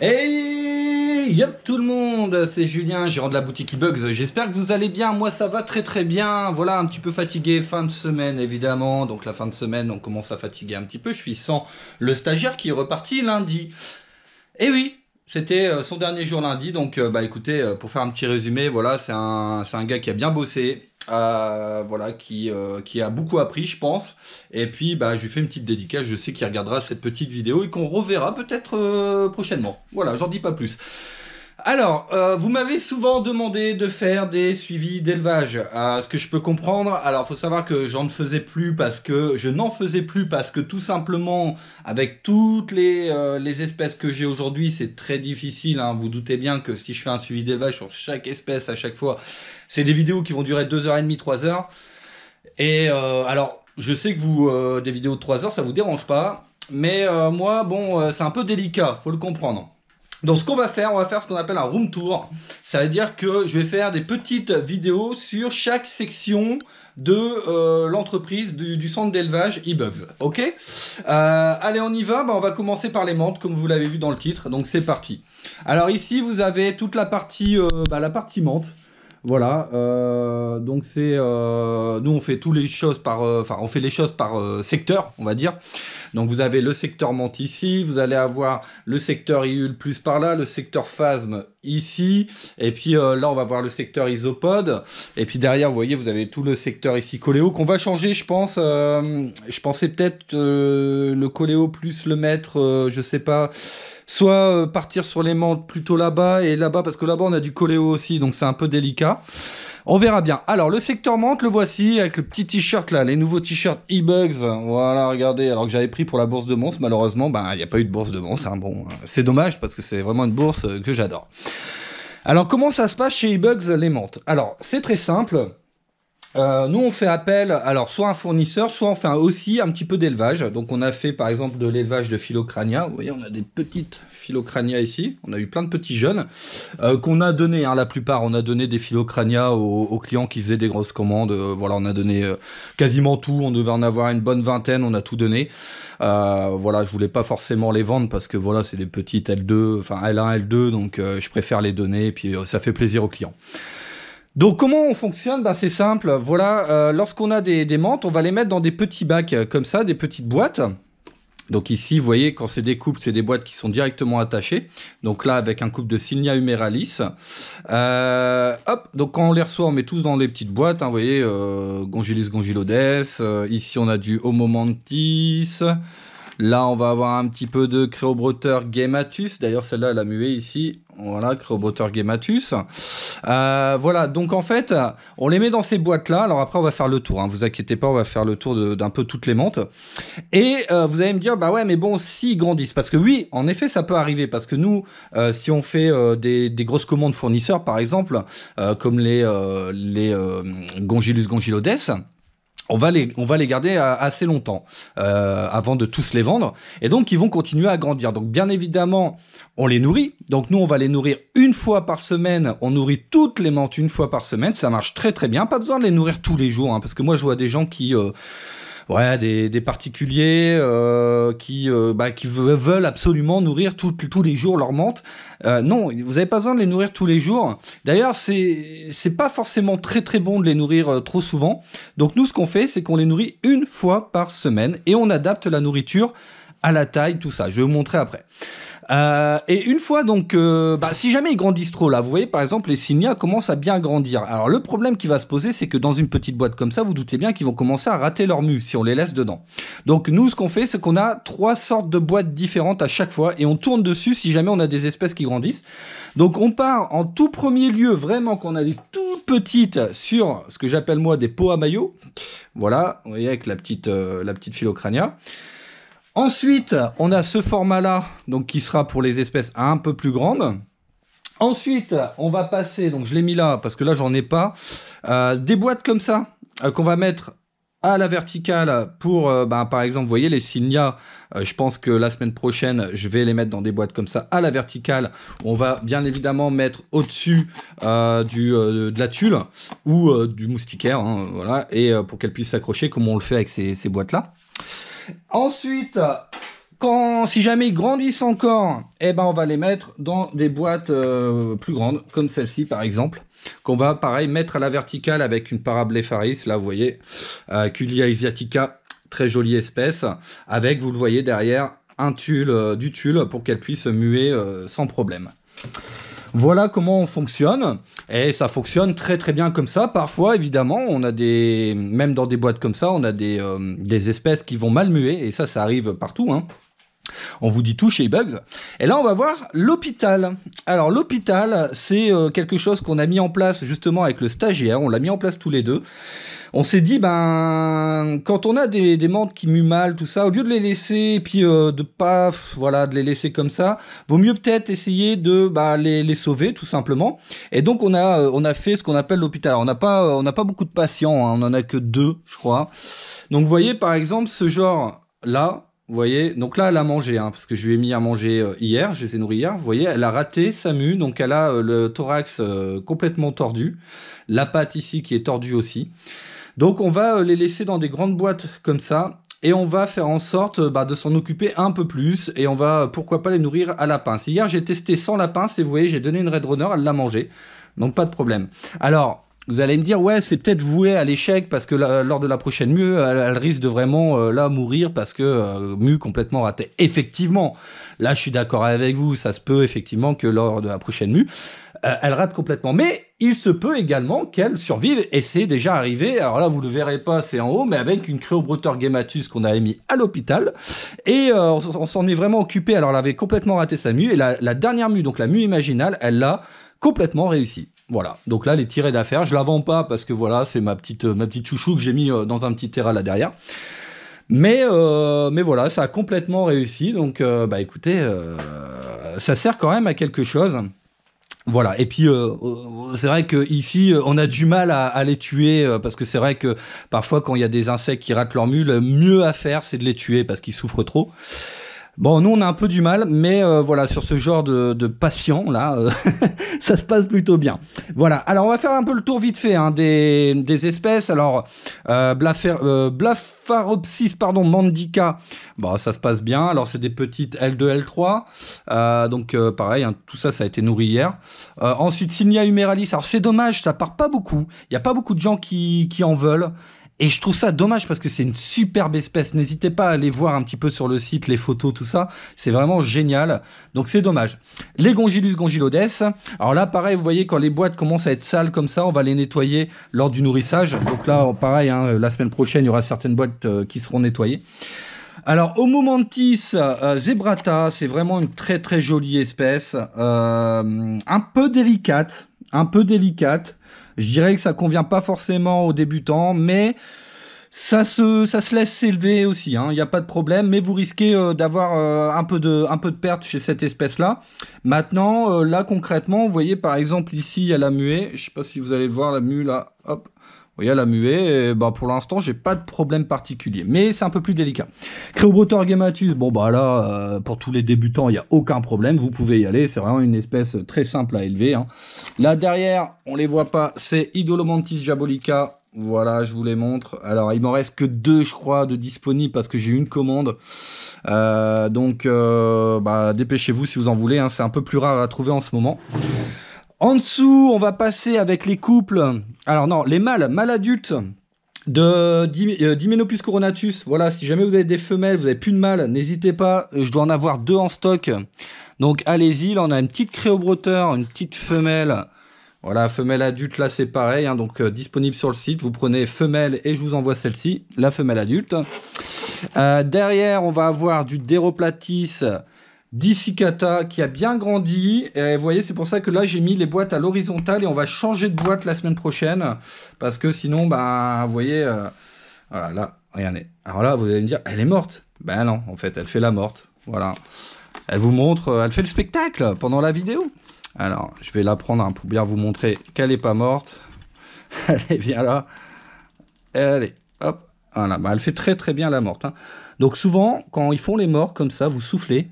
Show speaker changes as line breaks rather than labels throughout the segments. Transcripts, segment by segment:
Hey, yep tout le monde, c'est Julien, gérant de la boutique eBugs. J'espère que vous allez bien, moi ça va très très bien. Voilà, un petit peu fatigué, fin de semaine évidemment. Donc la fin de semaine, on commence à fatiguer un petit peu. Je suis sans le stagiaire qui est reparti lundi. Et oui, c'était son dernier jour lundi. Donc bah écoutez, pour faire un petit résumé, voilà, c'est un gars qui a bien bossé. Voilà, qui a beaucoup appris, je pense. Et puis, bah, je lui fais une petite dédicace. Je sais qu'il regardera cette petite vidéo et qu'on reverra peut-être prochainement. Voilà, j'en dis pas plus. Alors, vous m'avez souvent demandé de faire des suivis d'élevage. Ce que je peux comprendre, alors faut savoir que j'en ne faisais plus parce que je n'en faisais plus parce que tout simplement, avec toutes les espèces que j'ai aujourd'hui, c'est très difficile. Hein. Vous doutez bien que si je fais un suivi d'élevage sur chaque espèce à chaque fois, c'est des vidéos qui vont durer 2h30, 3h. Et alors, je sais que vous, des vidéos de 3 heures, ça vous dérange pas. Mais moi, bon, c'est un peu délicat, faut le comprendre. Donc ce qu'on va faire, on va faire ce qu'on appelle un room tour. Ça veut dire que je vais faire des petites vidéos sur chaque section de l'entreprise du centre d'élevage eBugs. Ok, allez, on y va. Bah, on va commencer par les menthes, comme vous l'avez vu dans le titre. Donc c'est parti. Alors ici, vous avez toute la partie menthe. Voilà, donc c'est nous on fait toutes les choses par on fait les choses par secteur, on va dire. Donc vous avez le secteur menthe ici, vous allez avoir le secteur IUL plus par là, le secteur phasme ici, et puis là on va voir le secteur isopode, et puis derrière vous voyez vous avez tout le secteur ici coléo qu'on va changer, je pense. Je pensais peut-être le coléo plus le mettre, je sais pas. Soit partir sur les menthes plutôt là-bas et là-bas, parce que là-bas on a du coléo aussi, donc c'est un peu délicat. On verra bien. Alors le secteur menthe, le voici, avec le petit t-shirt là, les nouveaux t-shirts eBugs. Voilà, regardez, alors que j'avais pris pour la bourse de Mons, malheureusement, il n'y a pas eu de bourse de Mons. Hein. Bon, c'est dommage, parce que c'est vraiment une bourse que j'adore. Alors comment ça se passe chez eBugs les menthes? Alors c'est très simple. Nous on fait appel, alors soit un fournisseur, soit on fait aussi un petit peu d'élevage. Donc on a fait par exemple de l'élevage de Philocrania. Vous voyez, on a des petites Philocrania ici. On a eu plein de petits jeunes qu'on a donné. Hein, la plupart, on a donné des Philocrania aux clients qui faisaient des grosses commandes. Voilà, on a donné quasiment tout. On devait en avoir une bonne vingtaine. On a tout donné. Voilà, je voulais pas forcément les vendre parce que voilà, c'est des petites L2, enfin L1, L2. Donc je préfère les donner. Et puis ça fait plaisir aux clients. Donc comment on fonctionne? C'est simple, voilà, lorsqu'on a des menthes, on va les mettre dans des petits bacs comme ça, des petites boîtes. Donc ici, vous voyez, quand c'est des couples, c'est des boîtes qui sont directement attachées. Donc là, avec un couple de Silnia humeralis. Hop, donc quand on les reçoit, on met tous dans des petites boîtes. Hein, vous voyez, Gongylus gongylodes. Ici, on a du Homo mantis. Là, on va avoir un petit peu de Créobroteur gemmatus. D'ailleurs, celle-là, elle a mué ici. Voilà, Créobroteur gemmatus. Voilà, donc en fait, on les met dans ces boîtes-là. Alors après, on va faire le tour. Hein, vous inquiétez pas, on va faire le tour d'un peu toutes les menthes. Et vous allez me dire, bah ouais, mais bon, s'ils grandissent. Parce que oui, en effet, ça peut arriver. Parce que nous, si on fait des grosses commandes fournisseurs, par exemple, comme les Gongylus gongylodes, on va les garder assez longtemps avant de tous les vendre. Et donc, ils vont continuer à grandir. Donc, bien évidemment, on les nourrit. Donc, nous, on va les nourrir une fois par semaine. On nourrit toutes les menthes une fois par semaine. Ça marche très, très bien. Pas besoin de les nourrir tous les jours. Hein, parce que moi, je vois des gens qui... des particuliers qui veulent absolument nourrir tous les jours leurs menthes. Non, vous n'avez pas besoin de les nourrir tous les jours. D'ailleurs, c'est pas forcément très très bon de les nourrir trop souvent. Donc nous, ce qu'on fait, c'est qu'on les nourrit une fois par semaine et on adapte la nourriture à la taille, tout ça. Je vais vous montrer après. Et une fois donc, si jamais ils grandissent trop là, vous voyez par exemple les Silnia commencent à bien grandir. Alors le problème qui va se poser, c'est que dans une petite boîte comme ça, vous doutez bien qu'ils vont commencer à rater leur mue si on les laisse dedans. Donc nous, ce qu'on fait, c'est qu'on a 3 sortes de boîtes différentes à chaque fois et on tourne dessus si jamais on a des espèces qui grandissent. Donc on part en tout premier lieu vraiment quand on a des toutes petites sur ce que j'appelle moi des pots à maillot. Voilà, vous voyez avec la petite Philocrania. Ensuite, on a ce format-là, donc qui sera pour les espèces un peu plus grandes. Ensuite, on va passer, donc je l'ai mis là parce que là j'en ai pas, des boîtes comme ça qu'on va mettre à la verticale pour, par exemple, vous voyez les Silnia, je pense que la semaine prochaine, je vais les mettre dans des boîtes comme ça à la verticale. On va bien évidemment mettre au-dessus de la tulle ou du moustiquaire, hein, voilà, et pour qu'elles puissent s'accrocher comme on le fait avec ces boîtes-là. Ensuite, si jamais ils grandissent encore, eh ben on va les mettre dans des boîtes plus grandes, comme celle-ci par exemple, qu'on va pareil mettre à la verticale avec une Parablepharis, là vous voyez, Culia asiatica, très jolie espèce, avec, vous le voyez derrière, un tulle, du tulle pour qu'elle puisse muer sans problème. Voilà comment on fonctionne, et ça fonctionne très très bien comme ça. Parfois, évidemment, on a même dans des boîtes comme ça, on a des espèces qui vont mal muer, et ça arrive partout, hein. On vous dit tout chez eBugs. Et là, on va voir l'hôpital. Alors, l'hôpital, c'est quelque chose qu'on a mis en place justement avec le stagiaire. On l'a mis en place tous les deux. On s'est dit, quand on a des menthes qui muent mal, tout ça, au lieu de les laisser, et puis de les laisser comme ça, vaut mieux peut-être essayer de les sauver, tout simplement. Et donc, on a fait ce qu'on appelle l'hôpital. On n'a pas beaucoup de patients, hein, on en a que 2, je crois. Donc, vous voyez, par exemple, ce genre-là, vous voyez, donc là, elle a mangé, hein, parce que je lui ai mis à manger hier, je les ai nourris hier. Vous voyez, elle a raté sa mue, donc elle a le thorax complètement tordu. La patte ici qui est tordue aussi. Donc on va les laisser dans des grandes boîtes comme ça. Et on va faire en sorte de s'en occuper un peu plus. Et on va, pourquoi pas, les nourrir à la pince. Hier, j'ai testé sans la pince et vous voyez, j'ai donné une Red Runner, elle l'a mangé. Donc pas de problème. Alors, vous allez me dire, ouais, c'est peut-être voué à l'échec parce que lors de la prochaine mue, elle risque de vraiment mourir parce que mue complètement ratée. Effectivement, là, je suis d'accord avec vous, ça se peut effectivement que lors de la prochaine mue, elle rate complètement. Mais il se peut également qu'elle survive et c'est déjà arrivé. Alors là, vous le verrez pas, c'est en haut, mais avec une Créobroter gemmatus qu'on avait mis à l'hôpital. Et on s'en est vraiment occupé. Alors, elle avait complètement raté sa mue et la dernière mue, donc la mue imaginale, elle l'a complètement réussi. Voilà, donc là, les tirées d'affaires, je la vends pas parce que voilà, c'est ma petite chouchou que j'ai mis dans un petit terrain là derrière. Mais voilà, ça a complètement réussi. Donc, écoutez, ça sert quand même à quelque chose. Voilà, et puis c'est vrai qu'ici, on a du mal à les tuer, parce que c'est vrai que parfois, quand il y a des insectes qui ratent leur mue, le mieux à faire, c'est de les tuer parce qu'ils souffrent trop. Bon, nous, on a un peu du mal, mais voilà, sur ce genre de patient, là, ça se passe plutôt bien. Voilà, alors on va faire un peu le tour vite fait hein, des espèces. Alors, Blapharopsis, mandica, bon, ça se passe bien. Alors, c'est des petites L2, L3. Donc, pareil, hein, tout ça, ça a été nourri hier. Ensuite, Simnia humeralis. Alors, c'est dommage, ça part pas beaucoup. Il n'y a pas beaucoup de gens qui en veulent. Et je trouve ça dommage parce que c'est une superbe espèce. N'hésitez pas à aller voir un petit peu sur le site, les photos, tout ça. C'est vraiment génial. Donc c'est dommage. Les Gongylus gongylodes. Alors là, pareil, vous voyez, quand les boîtes commencent à être sales comme ça, on va les nettoyer lors du nourrissage. Donc là, pareil, hein, la semaine prochaine, il y aura certaines boîtes qui seront nettoyées. Alors, Homomantis zebrata, c'est vraiment une très très jolie espèce. Un peu délicate. Je dirais que ça convient pas forcément aux débutants, mais ça se laisse s'élever aussi, hein, il n'y a pas de problème, mais vous risquez d'avoir un peu de perte chez cette espèce-là. Maintenant, là concrètement, vous voyez par exemple ici, il y a la muée, je sais pas si vous allez le voir, la mue là, hop, vous voyez la muée, et, pour l'instant, j'ai pas de problème particulier, mais c'est un peu plus délicat. Créobroter gemmatus, bon là, pour tous les débutants, il n'y a aucun problème, vous pouvez y aller, c'est vraiment une espèce très simple à élever. Hein. Là derrière, on les voit pas, c'est Idolomantis diabolica. Voilà, je vous les montre. Alors, il m'en reste que 2, je crois, de disponibles parce que j'ai eu une commande. Donc, dépêchez-vous si vous en voulez. Hein, c'est un peu plus rare à trouver en ce moment. En dessous, on va passer avec les couples. Alors non, les mâles adultes de Dimenopus coronatus. Voilà, si jamais vous avez des femelles, vous n'avez plus de mâles, n'hésitez pas. Je dois en avoir 2 en stock. Donc, allez-y. Là, on a une petite Créobroter, une petite femelle. Voilà, femelle adulte, là c'est pareil, hein, donc disponible sur le site, vous prenez femelle et je vous envoie celle-ci, la femelle adulte. Derrière, on va avoir du Deroplatis dissicata qui a bien grandi, et vous voyez, c'est pour ça que là j'ai mis les boîtes à l'horizontale et on va changer de boîte la semaine prochaine, parce que sinon, vous voyez, voilà, là, regardez. Alors là, vous allez me dire, elle est morte. Ben non, en fait, elle fait la morte, voilà. Elle vous montre, elle fait le spectacle pendant la vidéo. Alors, je vais la prendre hein, pour bien vous montrer qu'elle n'est pas morte. Allez, viens là. Allez, hop. Voilà, elle fait très très bien la morte. Hein. Donc souvent, quand ils font les morts comme ça, vous soufflez.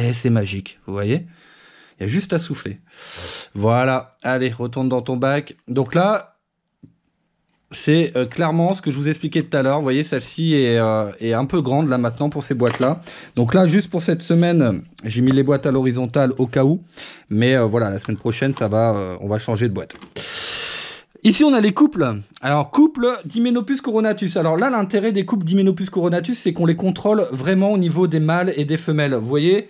Et c'est magique, vous voyez. Il y a juste à souffler. Voilà, allez, retourne dans ton bac. Donc là, C'est clairement ce que je vous expliquais tout à l'heure. Vous voyez, celle-ci est un peu grande là maintenant pour ces boîtes-là. Donc là, juste pour cette semaine, j'ai mis les boîtes à l'horizontale au cas où. Mais voilà, la semaine prochaine, ça va, on va changer de boîte. Ici, on a les couples. Alors, couple d'Hymenopus coronatus. Alors là, l'intérêt des couples d'Hymenopus coronatus, c'est qu'on les contrôle vraiment au niveau des mâles et des femelles. Vous voyez,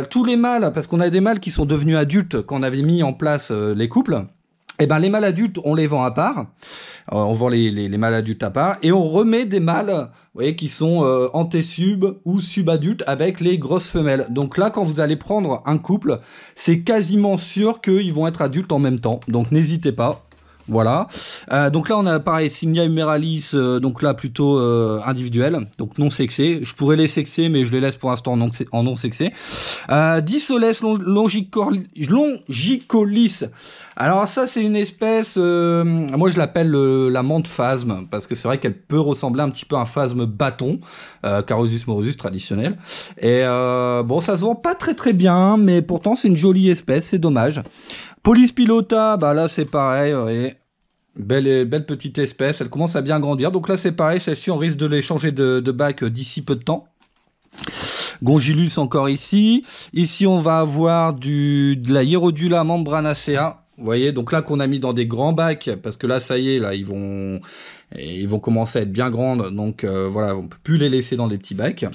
tous les mâles, parce qu'on a des mâles qui sont devenus adultes quand on avait mis en place les couples. Eh ben, les mâles adultes, on les vend à part. On vend les mâles adultes à part. Et on remet des mâles, vous voyez, qui sont antésub ou subadultes avec les grosses femelles. Donc là, quand vous allez prendre un couple, c'est quasiment sûr qu'ils vont être adultes en même temps. Donc n'hésitez pas. Voilà. Donc là, on a pareil, Simnia humeralis, donc là plutôt individuel, donc non sexé. Je pourrais les sexer, mais je les laisse pour l'instant en non sexé. Dissoles longicolis. Alors ça, c'est une espèce, moi je l'appelle la menthe phasme, parce que c'est vrai qu'elle peut ressembler un petit peu à un phasme bâton, Carosus morosus traditionnel. Et bon, ça se vend pas très bien, mais pourtant c'est une jolie espèce, c'est dommage. Polispilota, bah là c'est pareil, vous voyez, belle petite espèce, elle commence à bien grandir. Donc là c'est pareil, celle-ci on risque de les changer de bac d'ici peu de temps. Gongylus encore ici. Ici on va avoir de la Hierodula membranacea. Vous voyez, donc là qu'on a mis dans des grands bacs, parce que là ça y est, là ils vont commencer à être bien grandes, donc voilà, on ne peut plus les laisser dans des petits bacs.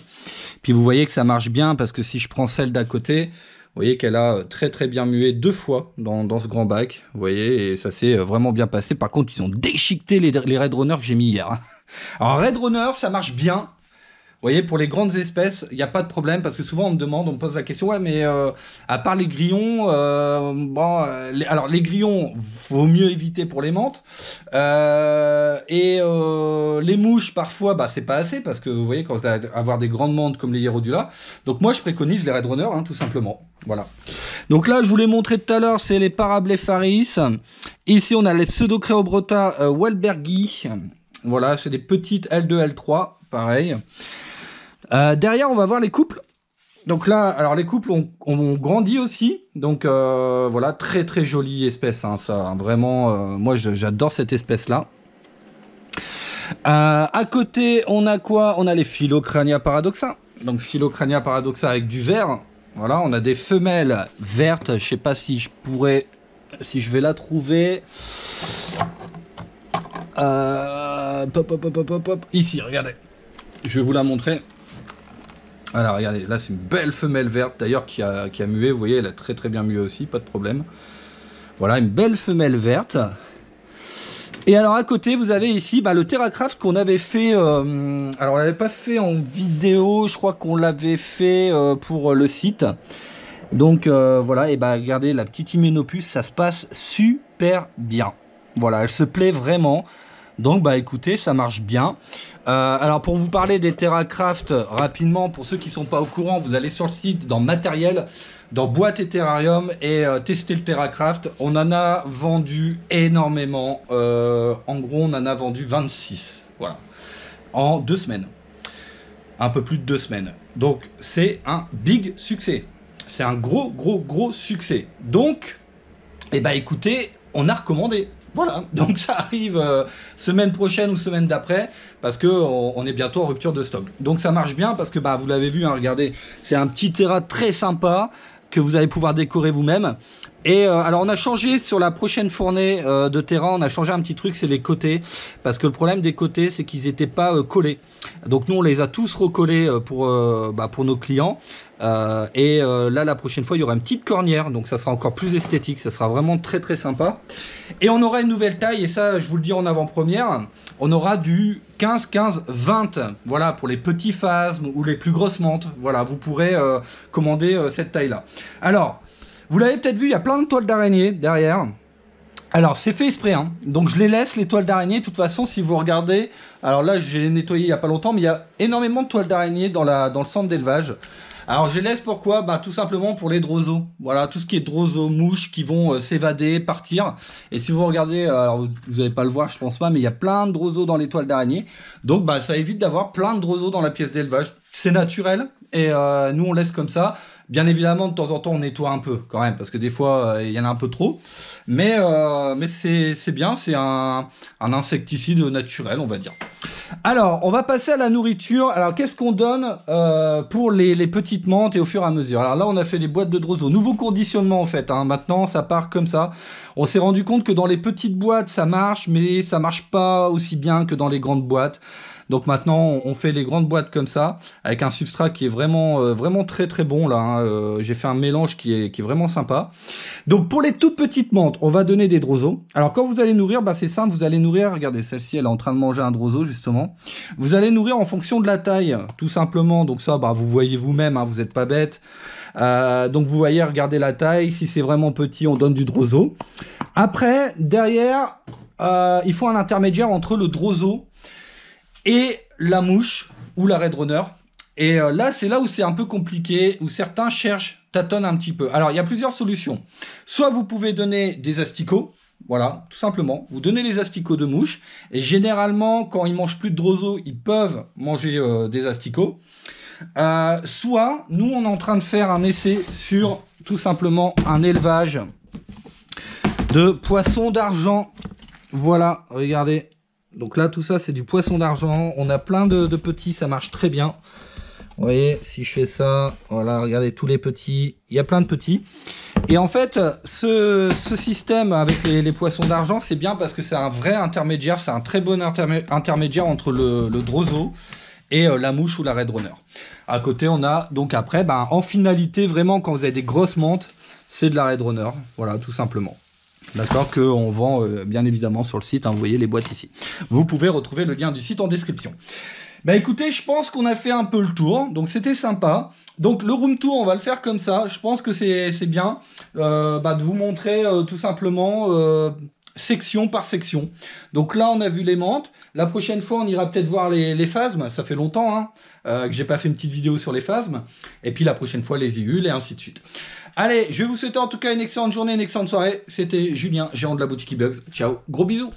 Puis vous voyez que ça marche bien, parce que si je prends celle d'à côté, vous voyez qu'elle a très bien mué 2 fois dans ce grand bac. Vous voyez, et ça s'est vraiment bien passé. Par contre, ils ont déchiqueté les Red Runner que j'ai mis hier. Alors, Red Runner, ça marche bien. Vous voyez, pour les grandes espèces, il n'y a pas de problème, parce que souvent on me pose la question, ouais, mais à part les grillons, alors les grillons, vaut mieux éviter pour les menthes, les mouches, parfois, bah c'est pas assez, parce que vous voyez, quand vous allez avoir des grandes menthes comme les Hierodula, donc moi je préconise les Red Runner, hein, tout simplement, voilà. Donc là, je vous l'ai montré tout à l'heure, c'est les Parablepharis. Ici, on a les Pseudocreobrota Wahlbergi, voilà, c'est des petites L2, L3, pareil. Derrière, on va voir les couples. Donc là, alors les couples ont grandi aussi. Donc voilà, très jolie espèce, hein, ça. Hein, vraiment, moi j'adore cette espèce-là. À côté, on a quoi? On a les Philocrania paradoxa. Donc Philocrania paradoxa avec du vert. Voilà, on a des femelles vertes. Je sais pas si je vais la trouver. Ici, regardez. Je vais vous la montrer. Alors regardez, là c'est une belle femelle verte d'ailleurs qui a mué, vous voyez, elle a très bien mué aussi, pas de problème. Voilà, une belle femelle verte. Et alors à côté, vous avez ici le TerraCraft qu'on avait fait, alors on l'avait pas fait en vidéo, je crois qu'on l'avait fait pour le site. Donc voilà, et regardez, la petite Hymenopus, ça se passe super bien. Voilà, elle se plaît vraiment. Donc écoutez, ça marche bien. Alors pour vous parler des TerraCraft rapidement, pour ceux qui ne sont pas au courant, vous allez sur le site dans matériel, dans boîte et terrarium et tester le TerraCraft. On en a vendu énormément. En gros, on en a vendu 26. Voilà. En 2 semaines. Un peu plus de 2 semaines. Donc c'est un big succès. C'est un gros succès. Donc, écoutez, on a recommandé. Voilà, donc ça arrive semaine prochaine ou semaine d'après, parce que on est bientôt en rupture de stock. Donc ça marche bien, parce que vous l'avez vu, hein, regardez, c'est un petit terrain très sympa que vous allez pouvoir décorer vous-même. Et alors on a changé sur la prochaine fournée de terrain, on a changé un petit truc, c'est les côtés, parce que le problème des côtés, c'est qu'ils n'étaient pas collés. Donc nous on les a tous recollés pour nos clients. Là la prochaine fois il y aura une petite cornière, donc ça sera encore plus esthétique, ça sera vraiment très sympa. Et on aura une nouvelle taille, et ça je vous le dis en avant-première, on aura du 15, 15, 20, voilà, pour les petits phasmes ou les plus grosses menthes. Voilà, vous pourrez commander cette taille là. Alors vous l'avez peut-être vu, il y a plein de toiles d'araignée derrière. Alors c'est fait exprès, hein. Donc je les laisse, les toiles d'araignée. De toute façon, si vous regardez, alors là j'ai nettoyé il n'y a pas longtemps, mais il y a énormément de toiles d'araignée dans le centre d'élevage. Alors je les laisse pourquoi? Tout simplement pour les drosos. Voilà, tout ce qui est drosos, mouches qui vont s'évader, partir. Et si vous regardez, alors vous n'allez pas le voir, je pense pas, mais il y a plein de drosos dans les toiles d'araignée. Donc ça évite d'avoir plein de drosos dans la pièce d'élevage. C'est naturel, et nous on laisse comme ça. Bien évidemment, de temps en temps, on nettoie un peu quand même, parce que des fois, il y en a un peu trop. Mais c'est bien, c'est un insecticide naturel, on va dire. Alors, on va passer à la nourriture. Alors, qu'est-ce qu'on donne pour les petites menthes et au fur et à mesure? Alors là, on a fait des boîtes de Droso. Nouveau conditionnement, en fait. Hein. Maintenant, ça part comme ça. On s'est rendu compte que dans les petites boîtes, ça marche, mais ça marche pas aussi bien que dans les grandes boîtes. Donc maintenant, on fait les grandes boîtes comme ça, avec un substrat qui est vraiment très très bon là. Hein. J'ai fait un mélange qui est vraiment sympa. Donc pour les toutes petites menthes, on va donner des Droso. Alors quand vous allez nourrir, bah, c'est simple, vous allez nourrir, regardez, celle-ci elle est en train de manger un Droso justement. Vous allez nourrir en fonction de la taille, tout simplement. Donc ça, bah, vous voyez vous-même, hein, vous n'êtes pas bête. Donc vous voyez, regardez la taille, si c'est vraiment petit, on donne du Droso. Après, derrière, il faut un intermédiaire entre le Droso et la mouche ou la Red Runner. Et là, c'est là où c'est un peu compliqué, où certains cherchent, tâtonnent un petit peu. Alors, il y a plusieurs solutions. Soit vous pouvez donner des asticots, voilà, tout simplement. Vous donnez les asticots de mouche. Et généralement, quand ils mangent plus de Droso, ils peuvent manger des asticots. Soit, nous, on est en train de faire un essai sur, tout simplement, un élevage de poissons d'argent. Voilà, regardez. Donc là, tout ça, c'est du poisson d'argent. On a plein de petits, ça marche très bien. Vous voyez, si je fais ça, voilà, regardez tous les petits. Il y a plein de petits. Et en fait, ce système avec les poissons d'argent, c'est bien parce que c'est un vrai intermédiaire. C'est un très bon intermédiaire entre le Droso et la mouche ou la Red Runner. À côté, on a donc après, ben, en finalité, vraiment, quand vous avez des grosses menthes, c'est de la Red Runner. Voilà, tout simplement. D'accord, qu'on vend bien évidemment sur le site, hein, vous voyez les boîtes ici. Vous pouvez retrouver le lien du site en description. Bah écoutez, je pense qu'on a fait un peu le tour, donc c'était sympa. Donc le room tour, on va le faire comme ça, je pense que c'est bien de vous montrer tout simplement section par section. Donc là on a vu les menthes, la prochaine fois on ira peut-être voir les phasmes, ça fait longtemps hein, que j'ai pas fait une petite vidéo sur les phasmes, et puis la prochaine fois les iules et ainsi de suite. Allez, je vais vous souhaiter en tout cas une excellente journée, une excellente soirée. C'était Julien, gérant de la boutique eBugs. Ciao, gros bisous.